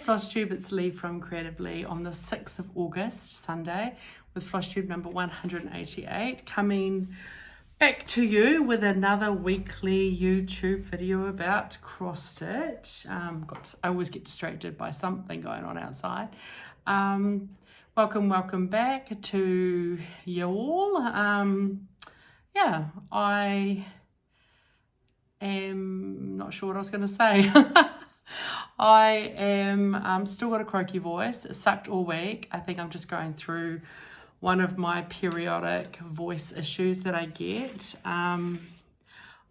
FLOSSTUBE, it's Leigh from Creative Leigh on the 6th of August, Sunday, with FLOSSTUBE number 188, coming back to you with another weekly YouTube video about cross stitch. I always get distracted by something going on outside. Welcome back to you all. Yeah, I am not sure what I was going to say. I am still got a croaky voice. It sucked all week. I think I'm just going through one of my periodic voice issues that I get. I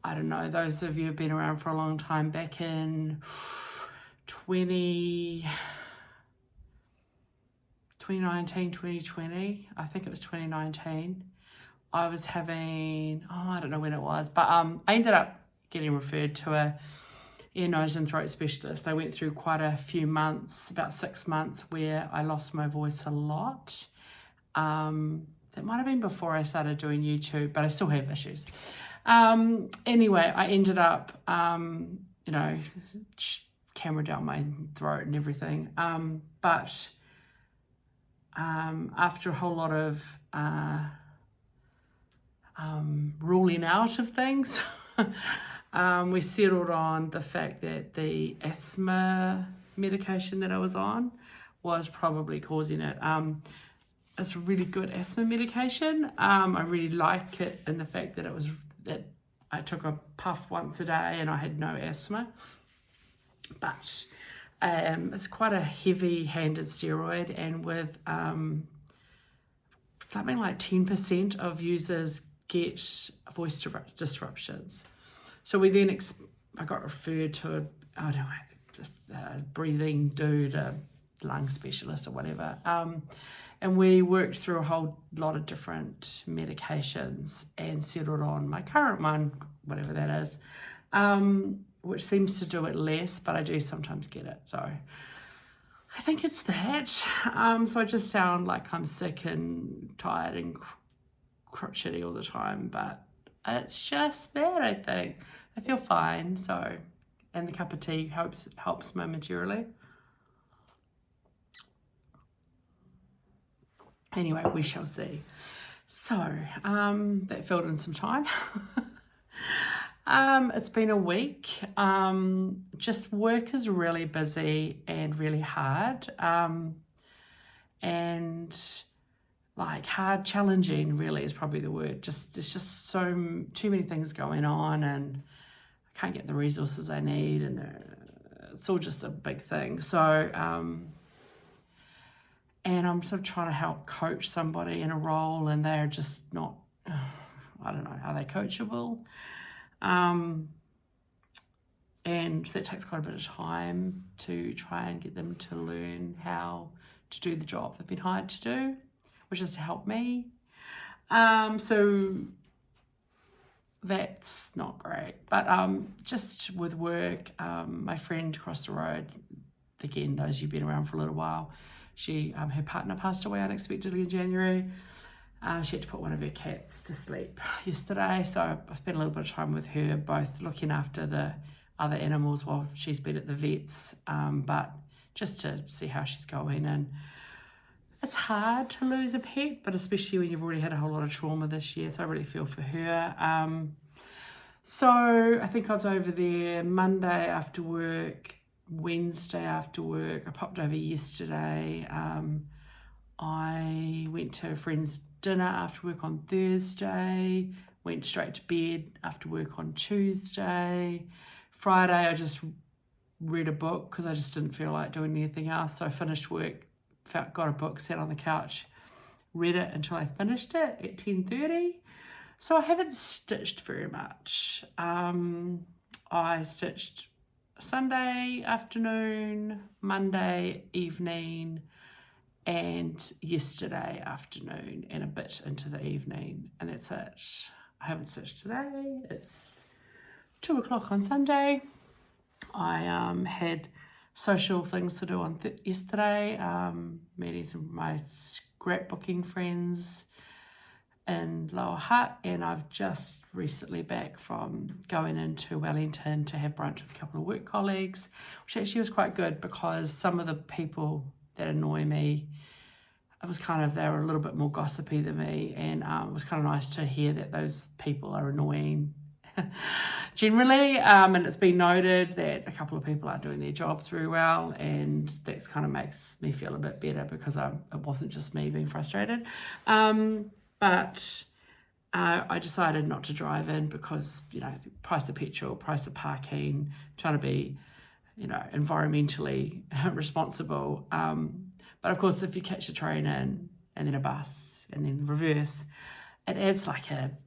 don't know, those of you who've been around for a long time, back in 2019, 2020, I think it was 2019, I was having, I don't know when it was, but I ended up getting referred to a ear, nose and throat specialist. I went through quite a few months, about 6 months, where I lost my voice a lot. That might have been before I started doing YouTube, but I still have issues. Anyway, I ended up, camera down my throat and everything. But after a whole lot of ruling out of things, we settled on the fact that the asthma medication that I was on was probably causing it. It's a really good asthma medication. I really like it in the fact that that I took a puff once a day and I had no asthma. But it's quite a heavy-handed steroid, and with something like 10% of users get voice disruptions. So we then, I got referred to a breathing dude, a lung specialist or whatever. And we worked through a whole lot of different medications and settled on my current one, whatever that is, which seems to do it less, but I do sometimes get it. So I think it's that. So I just sound like I'm sick and tired and shitty all the time, but it's just that, I think. I feel fine, so, and the cup of tea helps momentarily. Anyway, we shall see. So, that filled in some time. It's been a week. Just work is really busy and really hard. And like hard, challenging really is probably the word. There's just too many things going on, and I can't get the resources I need, and it's all just a big thing. So, and I'm sort of trying to help coach somebody in a role, and they're just not, I don't know, are they coachable? And that takes quite a bit of time to try and get them to learn how to do the job they've been hired to do, which is to help me. So that's not great. But just with work, my friend across the road, again, those of you who've been around for a little while, her partner passed away unexpectedly in January. She had to put one of her cats to sleep yesterday, so I spent a little bit of time with her, both looking after the other animals while she's been at the vets, but just to see how she's going. And it's hard to lose a pet, but especially when you've already had a whole lot of trauma this year, so I really feel for her. So I think I was over there Monday after work, Wednesday after work. I popped over yesterday. I went to a friend's dinner after work on Thursday, went straight to bed after work on Tuesday. Friday I just read a book because I just didn't feel like doing anything else. So I finished work, got a book, sat on the couch, read it until I finished it at 10:30. So I haven't stitched very much. I stitched Sunday afternoon, Monday evening, and yesterday afternoon, and a bit into the evening, and that's it. I haven't stitched today. It's 2 o'clock on Sunday. I had social things to do on yesterday, meeting some of my scrapbooking friends in Lower Hutt, and I've just recently back from going into Wellington to have brunch with a couple of work colleagues, which actually was quite good because some of the people that annoy me, it was kind of, they were a little bit more gossipy than me, and it was kind of nice to hear that those people are annoying generally, and it's been noted that a couple of people aren't doing their jobs very well, and that's kind of makes me feel a bit better because it wasn't just me being frustrated. But I decided not to drive in because, you know, price of petrol, price of parking, trying to be, you know, environmentally responsible. But of course, if you catch a train in and then a bus and then reverse, it adds like an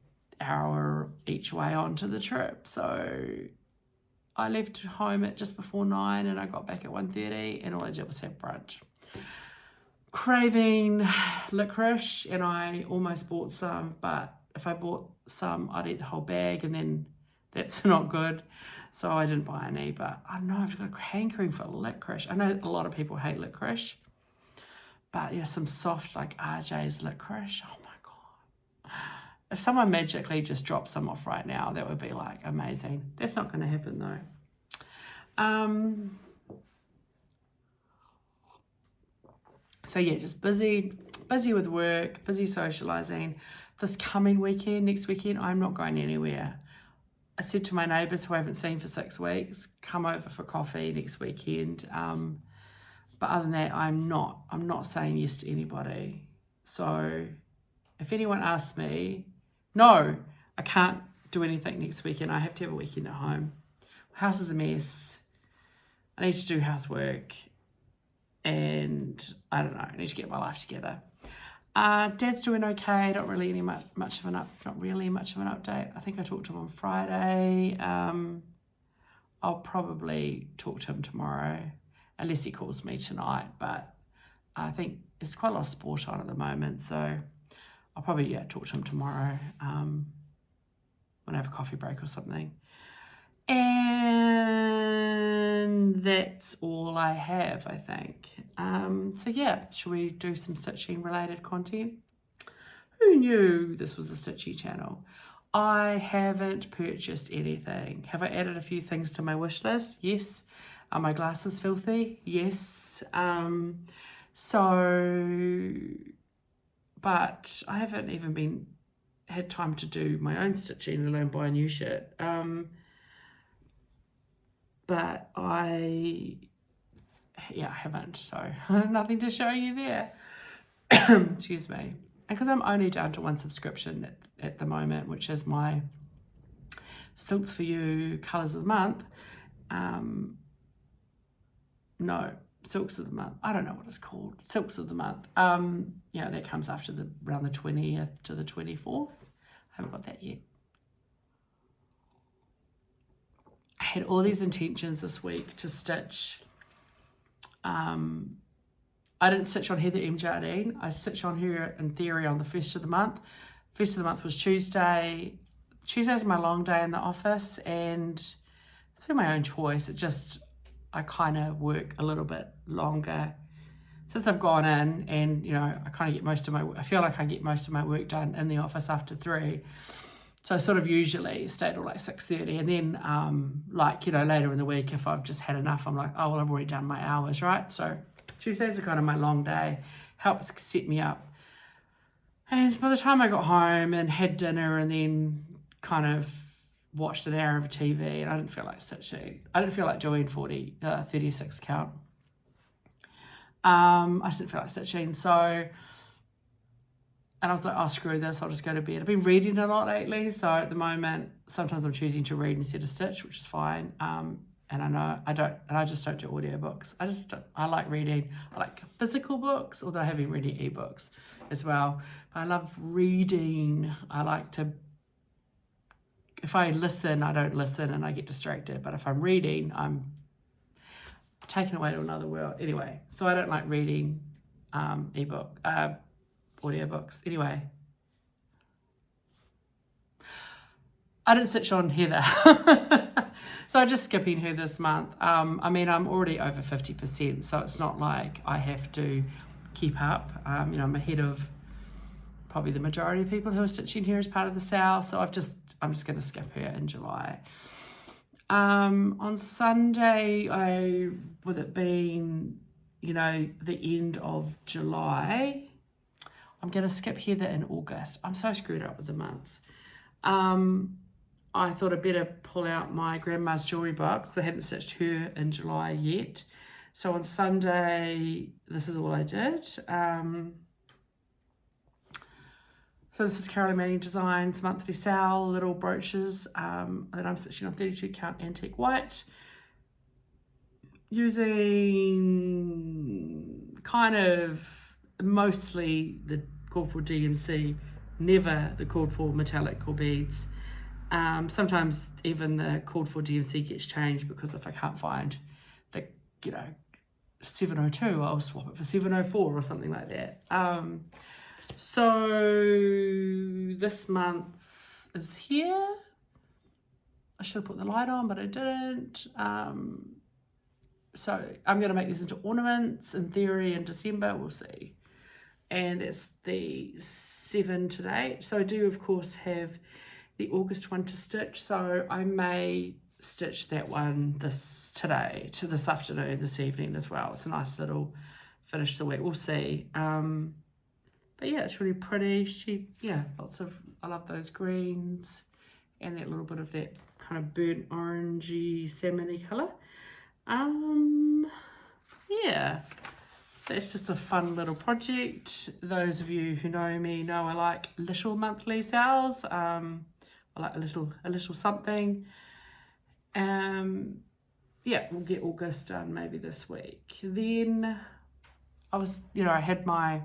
hour each way onto the trip. So I left home at just before 9 and I got back at 1:30, and all I did was have brunch. Craving licorice, and I almost bought some, but if I bought some, I'd eat the whole bag, and then that's not good. So I didn't buy any, but I don't know, I've got a hankering for licorice. I know a lot of people hate licorice, but yeah, some soft like RJ's licorice, oh my God. If someone magically just dropped some off right now, that would be like amazing. That's not going to happen though. So yeah, just busy with work, busy socialising. This coming weekend, next weekend, I'm not going anywhere. I said to my neighbours who I haven't seen for 6 weeks, come over for coffee next weekend. But other than that, I'm not saying yes to anybody. So if anyone asks me, no, I can't do anything next weekend. I have to have a weekend at home. My house is a mess. I need to do housework. And I don't know, I need to get my life together. Dad's doing okay, not really much of an update. I think I talked to him on Friday. I'll probably talk to him tomorrow, unless he calls me tonight, but I think there's quite a lot of sport on at the moment, so I'll probably talk to him tomorrow when I have a coffee break or something. And that's all I have, I think. So yeah, should we do some stitching related content? Who knew this was a stitchy channel? I haven't purchased anything. Have I added a few things to my wish list? Yes. Are my glasses filthy? Yes. But I haven't even had time to do my own stitching, let alone buy new shit. But I haven't, so nothing to show you there. Excuse me. Because I'm only down to one subscription at the moment, which is my Silks for You Colours of the Month. No, Silks of the Month. I don't know what it's called. Silks of the Month. That comes after around the 20th to the 24th. I haven't got that yet. I had all these intentions this week to stitch. I didn't stitch on Heather M. Jardine. I stitched on her in theory on the 1st of the month. 1st of the month was Tuesday. Tuesday's my long day in the office, and through my own choice, I kind of work a little bit longer since I've gone in, and I kind of I feel like I get most of my work done in the office after 3. So I sort of usually stay till like 6:30, and then later in the week, if I've just had enough, I'm like, oh, well, I've already done my hours, right? So Tuesdays are kind of my long day, helps set me up. And by the time I got home and had dinner and then kind of watched an hour of TV, and I didn't feel like stitching. I didn't feel like doing 36 count. I just didn't feel like stitching, so... And I was like, oh, screw this, I'll just go to bed. I've been reading a lot lately, so at the moment, sometimes I'm choosing to read instead of stitch, which is fine. And I just don't do audiobooks. I like reading. I like physical books, although I have been reading ebooks as well. But I love reading. If I listen, I don't listen and I get distracted. But if I'm reading, I'm taken away to another world. Anyway, so I don't like reading audiobooks. Anyway, I didn't stitch on Heather. So I'm just skipping her this month. I'm already over 50%, so it's not like I have to keep up. I'm ahead of probably the majority of people who are stitching here as part of the sale. So I'm just going to skip her in July. On Sunday, with it being, you know, the end of July, I'm going to skip Heather in August. I'm so screwed up with the months. I thought I'd better pull out my grandma's jewellery box because I hadn't stitched her in July yet. So on Sunday, this is all I did. So this is Carolyn Manning Designs monthly sale, little brooches that I'm stitching on 32 count antique white. Using kind of mostly the called for DMC, never the called for metallic or beads. Sometimes even the called for DMC gets changed because if I can't find the, you know, 702, I'll swap it for 704 or something like that. So this month's is here. I should have put the light on, but I didn't. So I'm going to make these into ornaments in theory in December. We'll see. And it's the 7 to date. So I do, of course, have the August one to stitch. So I may stitch that one this afternoon, this evening as well. It's a nice little finish the week. We'll see. But yeah, it's really pretty. I love those greens and that little bit of that kind of burnt orangey salmon-y colour. Yeah, that's just a fun little project. Those of you who know me know I like little monthly sales. I like a little something. Yeah, we'll get August done maybe this week. Then I had my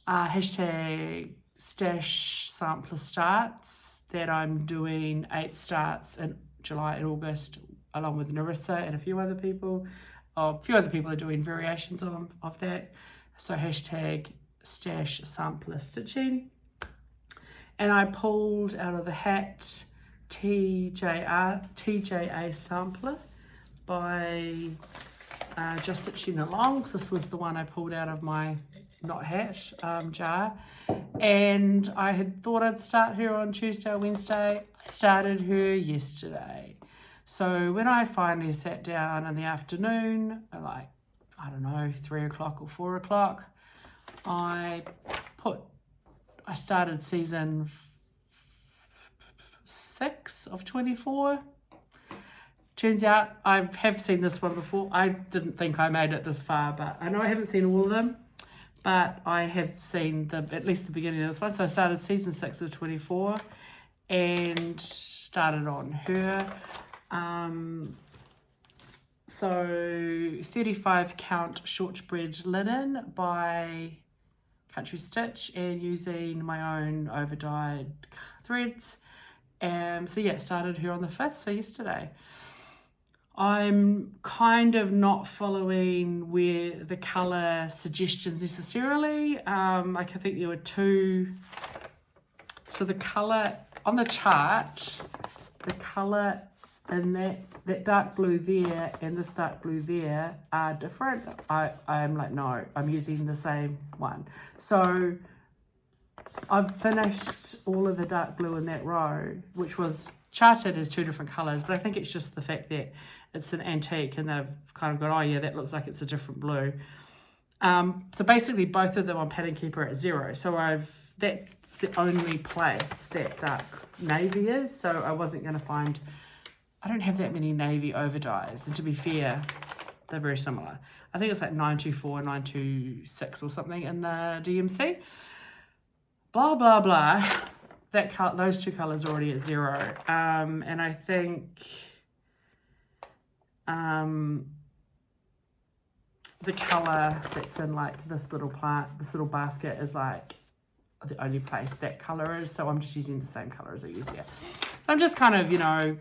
hashtag StashSamplerStarts that I'm doing 8 starts in July and August along with Narissa and a few other people. A few other people are doing variations of that. So hashtag StashSamplerStitching. And I pulled out of the hat TGA Sampler by Just Stitching Along. So this was the one I pulled out of my not hat jar, and I had thought I'd start her on Tuesday or Wednesday. I started her yesterday. So when I finally sat down in the afternoon, like, I don't know, 3 o'clock or 4 o'clock, I started season 6 of 24. Turns out I have seen this one before. I didn't think I made it this far, but I know I haven't seen all of them, but I have seen at least the beginning of this one. So I started season 6 of 24 and started on her. So 35 count shortbread linen by Country Stitch and using my own overdyed threads. So yeah, started her on the 5th, so yesterday. I'm kind of not following where the colour suggestions necessarily. I think there were 2. So the colour on the chart, the colour in that dark blue there and this dark blue there are different. I'm like, no, I'm using the same one. So I've finished all of the dark blue in that row, which was charted as 2 different colours, but I think it's just the fact that it's an antique and they've kind of gone, oh yeah, that looks like it's a different blue. So basically both of them on Pattern Keeper at 0. So that's the only place that dark navy is. So I wasn't going to find, I don't have that many navy overdyes. And to be fair, they're very similar. I think it's like 924, 926 or something in the DMC. Blah, blah, blah. Those 2 colours are already at 0. And I think the colour that's in like this little plant, this little basket is like the only place that colour is. So I'm just using the same colour as I use here. So I'm just kind of,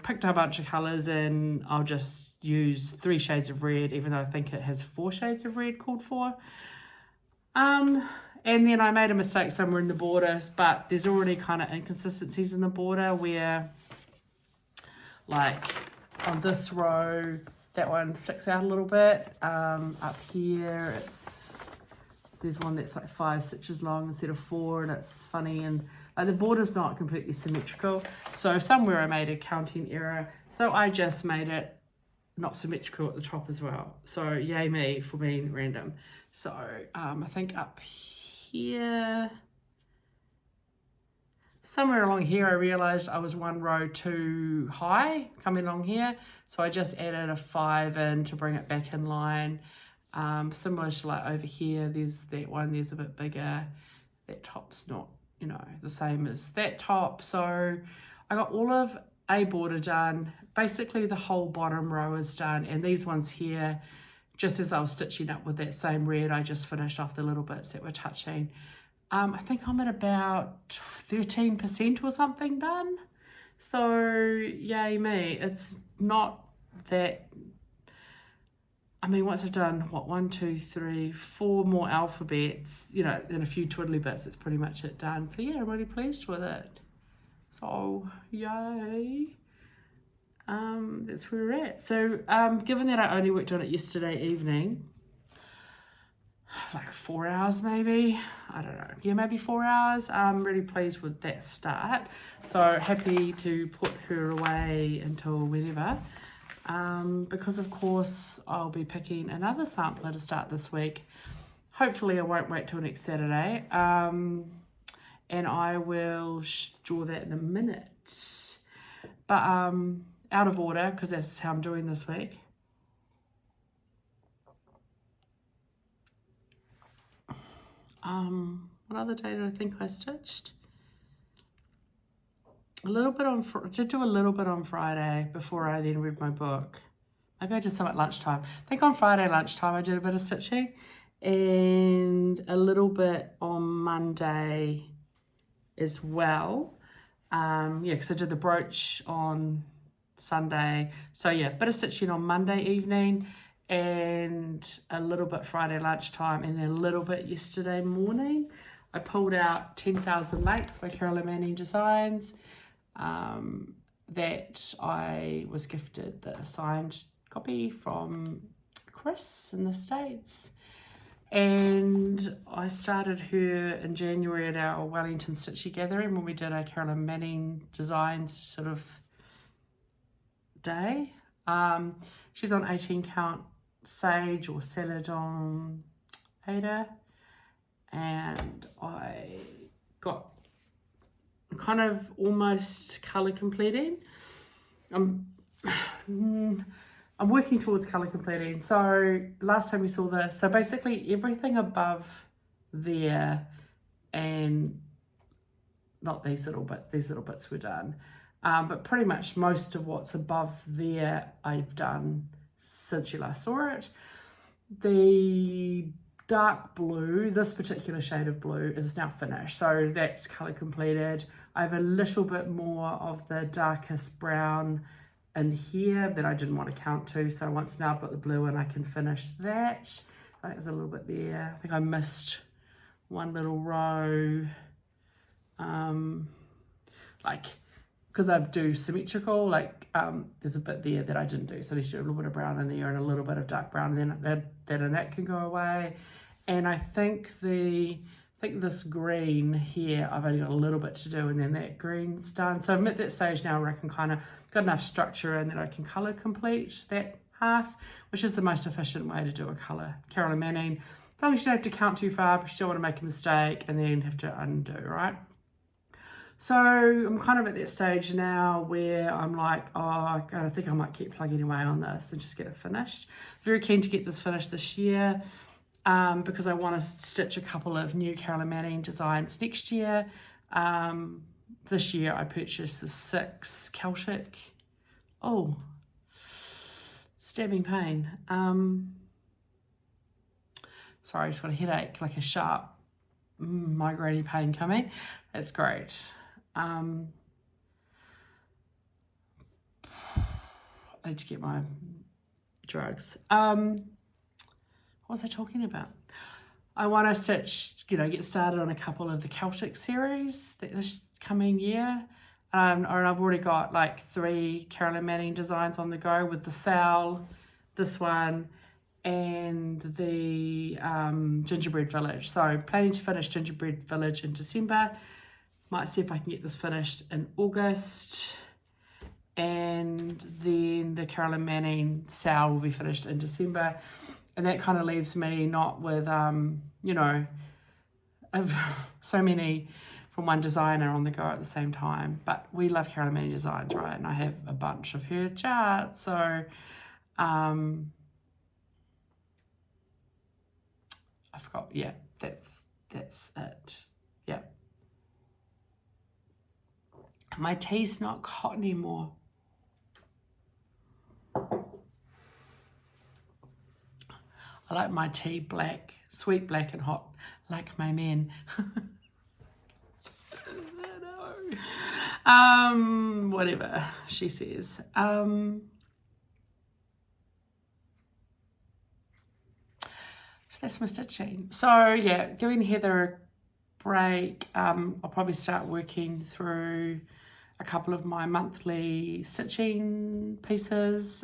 picked up a bunch of colours and I'll just use 3 shades of red, even though I think it has 4 shades of red called for. And then I made a mistake somewhere in the border, but there's already kind of inconsistencies in the border where, like, on this row, that one sticks out a little bit. Up here, it's there's one that's like 5 stitches long instead of 4, and it's funny, and like the border's not completely symmetrical. So somewhere I made a counting error, so I just made it not symmetrical at the top as well. So yay me for being random. So I think up here, somewhere along here, I realized I was 1 row too high coming along here. So I just added a 5 in to bring it back in line. Similar to like over here, there's that one, there's a bit bigger. That top's not, you know, the same as that top. So I got all of a border done. Basically the whole bottom row is done, and these ones here, just as I was stitching up with that same red, I just finished off the little bits that were touching. I think I'm at about 13% or something done. So yay me. It's not that, I mean, once I've done what, 1, 2, 3, 4 more alphabets, you know, and a few twiddly bits, it's pretty much it done. So yeah, I'm really pleased with it. So yay. That's where we're at. So given that I only worked on it yesterday evening, like 4 hours maybe, I don't know, yeah, maybe 4 hours, I'm really pleased with that start. So happy to put her away until whenever, because of course I'll be picking another sampler to start this week. Hopefully I won't wait till next Saturday, and I will draw that in a minute. But out of order, because that's how I'm doing this week. What other day did I think I stitched? A little bit on, I did do a little bit on Friday before I then read my book. Maybe I did some at lunchtime. I think on Friday lunchtime I did a bit of stitching, and a little bit on Monday as well. Yeah, because I did the brooch on Sunday. So yeah, bit of stitching on Monday evening, and a little bit Friday lunchtime, and then a little bit yesterday morning. I pulled out 10,000 Lakes by Carolyn Manning Designs, that I was gifted the signed copy from Chris in the States. And I started her in January at our Wellington Stitchy Gathering when we did a Carolyn Manning Designs sort of day. She's on 18 count Sage or Celadon Aida, and I got kind of almost colour completing. I'm working towards colour completing. So last time we saw this, so basically everything above there, and not these little bits were done, but pretty much most of what's above there I've done since you last saw it. The dark blue, this particular shade of blue, is now finished, so that's colour completed. I have a little bit more of the darkest brown in here that I didn't want to count to, so once now I've got the blue and I can finish that. I think there's a little bit there. I think I missed one little row, like, because I do symmetrical, like there's a bit there that I didn't do, so there's a little bit of brown in there and a little bit of dark brown, and then that can go away. And I think this green here, I've only got a little bit to do, and then that green's done. So I'm at that stage now where I can kind of got enough structure in that I can colour complete that half, which is the most efficient way to do a colour. Carolyn Manning, as long as you don't have to count too far, because you don't want to make a mistake and then have to undo, right? So I'm kind of at that stage now where I'm like, oh, I think I might keep plugging away on this and just get it finished. Very keen to get this finished this year, because I want to stitch a couple of new Carolyn Manning designs next year. This year I purchased the 6 Celtic. Oh, stabbing pain. Sorry, I just got a headache, like a sharp migraine pain coming. That's great. I need to get my drugs. What was I talking about? I want to stitch, get started on a couple of the Celtic series this coming year. And I've already got like 3 Carolyn Manning designs on the go with the Sal, this one, and the Gingerbread Village. So planning to finish Gingerbread Village in December. Might see if I can get this finished in August. And then the Carolyn Manning sale will be finished in December. And that kind of leaves me not with, you know, so many from one designer on the go at the same time. But we love Carolyn Manning Designs, right? And I have a bunch of her charts. So I've got, yeah, that's it. Yeah. My tea's not hot anymore. I like my tea black, sweet black and hot, like my men. Whatever she says. So that's my stitching. So yeah, giving Heather a break. I'll probably start working through a couple of my monthly stitching pieces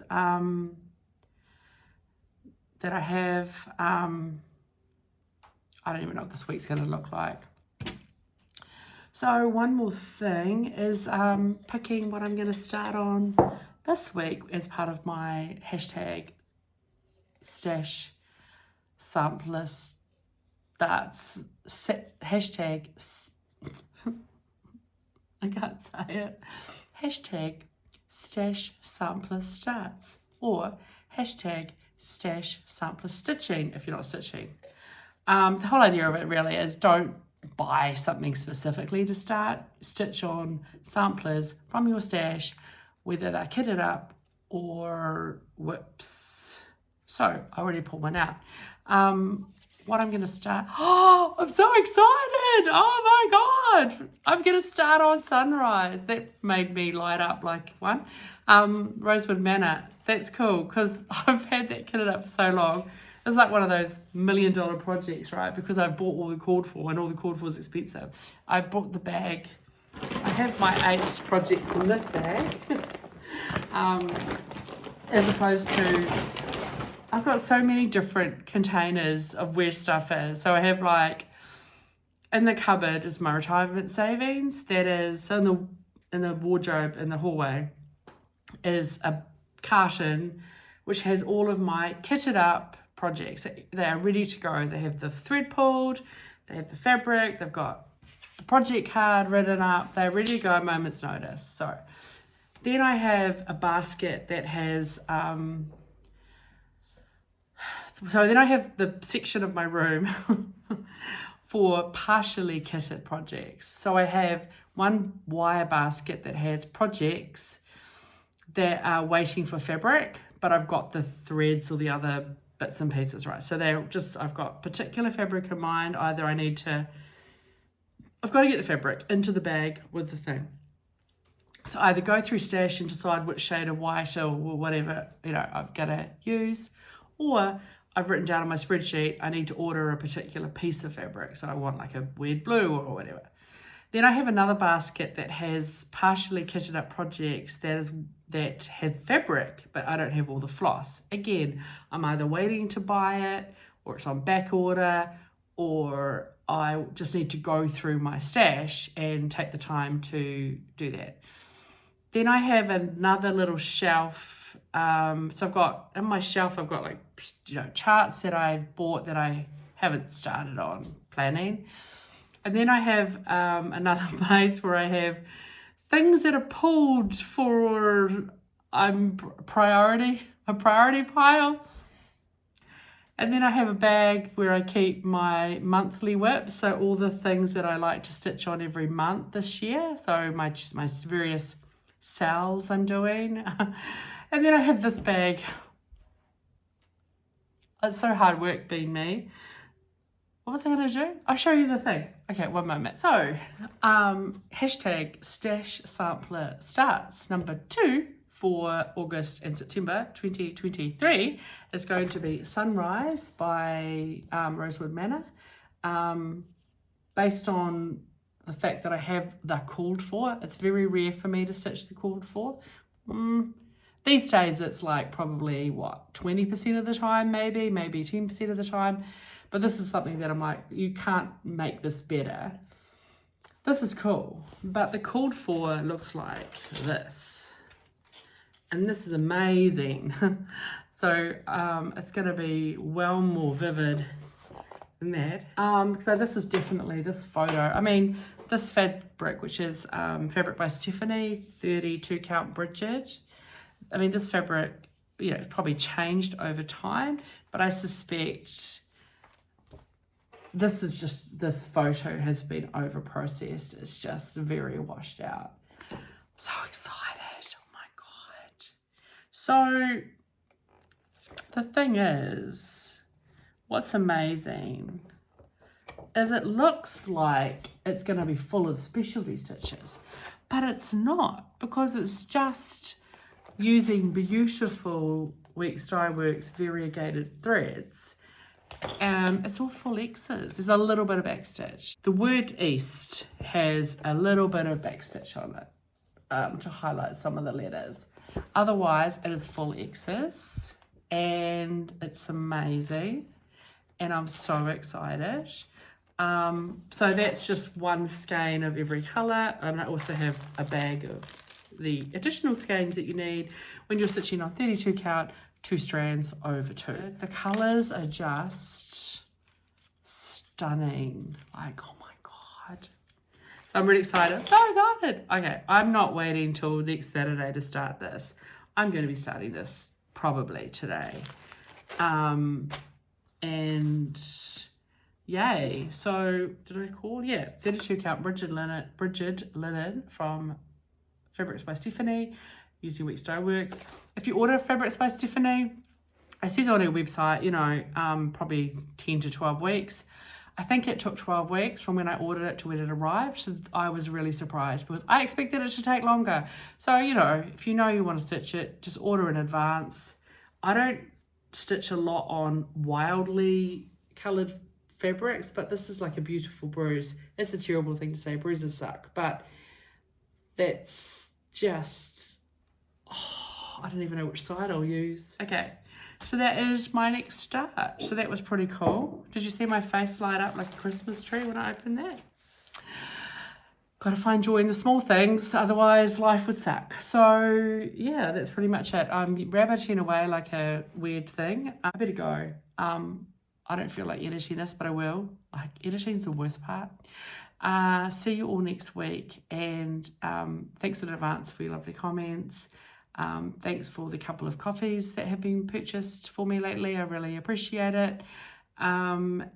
that I have. I don't even know what this week's going to look like. So one more thing is picking what I'm going to start on this week as part of my hashtag StashSamplerStarts. Hashtag, I can't say it. Hashtag StashSamplerStarts or hashtag StashSamplerStitching if you're not stitching. The whole idea of it really is don't buy something specifically to start. Stitch on samplers from your stash, whether they're kitted up or whips. So I already pulled one out. What I'm going to start, oh, I'm so excited. Oh my God. I'm going to start on Sunrise. That made me light up like one. Rosewood Manor. That's cool because I've had that kitted up for so long. It's like one of those $1 million projects, right? Because I bought all the cord for and all the cord for is expensive. I bought the bag. I have my 8 projects in this bag. As opposed to, I've got so many different containers of where stuff is. So I have like, in the cupboard is my retirement savings. That is, so in the wardrobe in the hallway is a carton which has all of my kitted up projects. They are ready to go. They have the thread pulled, they have the fabric, they've got the project card written up, they're ready to go at a moment's notice. So then I have a basket that has so then I have the section of my room for partially kitted projects. So I have one wire basket that has projects that are waiting for fabric, but I've got the threads or the other bits and pieces, right? So they're just, I've got particular fabric in mind. Either I've got to get the fabric into the bag with the thing. So either go through Stash and decide which shade of white or whatever, you know, I've got to use, or I've written down on my spreadsheet, I need to order a particular piece of fabric. So I want like a weird blue or whatever. Then I have another basket that has partially kitted up projects that have fabric, but I don't have all the floss. Again, I'm either waiting to buy it, or it's on back order, or I just need to go through my stash and take the time to do that. Then I have another little shelf. So I've got, in my shelf, I've got like, you know, charts that I bought that I haven't started on planning. And then I have another place where I have things that are pulled for a priority pile. And then I have a bag where I keep my monthly whips, so all the things that I like to stitch on every month this year. So my various sales I'm doing. And then I have this bag. It's so hard work being me. What was I going to do? I'll show you the thing. Okay, one moment. So, hashtag StashSamplerStarts number 2 for August and September 2023 is going to be Sunrise by Rosewood Manor. Based on the fact that I have the called for, it's very rare for me to stitch the called for. These days it's like probably what, 20% of the time, maybe 10% of the time. But this is something that I'm like, you can't make this better. This is cool, but the called for looks like this. And this is amazing. So it's gonna be well more vivid than that. So this is definitely this photo. I mean, this fabric, which is fabric by Stephanie, 32 count Bridget. I mean, this fabric, you know, probably changed over time, but I suspect this is just, this photo has been over processed. It's just very washed out. So excited. Oh my God. So the thing is, what's amazing is it looks like it's going to be full of specialty stitches, but it's not, because it's just using beautiful Weeks Dye Works variegated threads. It's all full X's. There's a little bit of backstitch. The word East has a little bit of backstitch on it to highlight some of the letters. Otherwise, it is full X's, and it's amazing, and I'm so excited. So that's just one skein of every colour. I also have a bag of the additional skeins that you need when you're stitching on 32 count, 2 strands over 2. The colours are just stunning. Like, oh my God. So I'm really excited. So excited. Okay, I'm not waiting till next Saturday to start this. I'm going to be starting this probably today. And yay. So did I call? Yeah, 32 count Bridget linen from Fabrics by Stephanie, using Weeks Dye Works. If you order Fabrics by Stephanie, it says on her website, you know, probably 10 to 12 weeks. I think it took 12 weeks from when I ordered it to when it arrived. So I was really surprised because I expected it to take longer. So, you know, if you know you want to stitch it, just order in advance. I don't stitch a lot on wildly coloured fabrics, but this is like a beautiful bruise. It's a terrible thing to say, bruises suck, but that's just, oh, I don't even know which side I'll use. Okay, so that is my next start. So that was pretty cool. Did you see my face light up like a Christmas tree when I opened that? Got to find joy in the small things, otherwise life would suck. So yeah, that's pretty much it. I'm rabbiting away like a weird thing. I better go. I don't feel like editing this, but I will. Like, editing's the worst part. See you all next week, and thanks in advance for your lovely comments. Thanks for the couple of coffees that have been purchased for me lately. I really appreciate it. And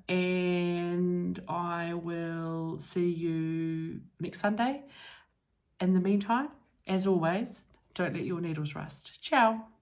I will see you next Sunday. In the meantime, as always, don't let your needles rust. Ciao.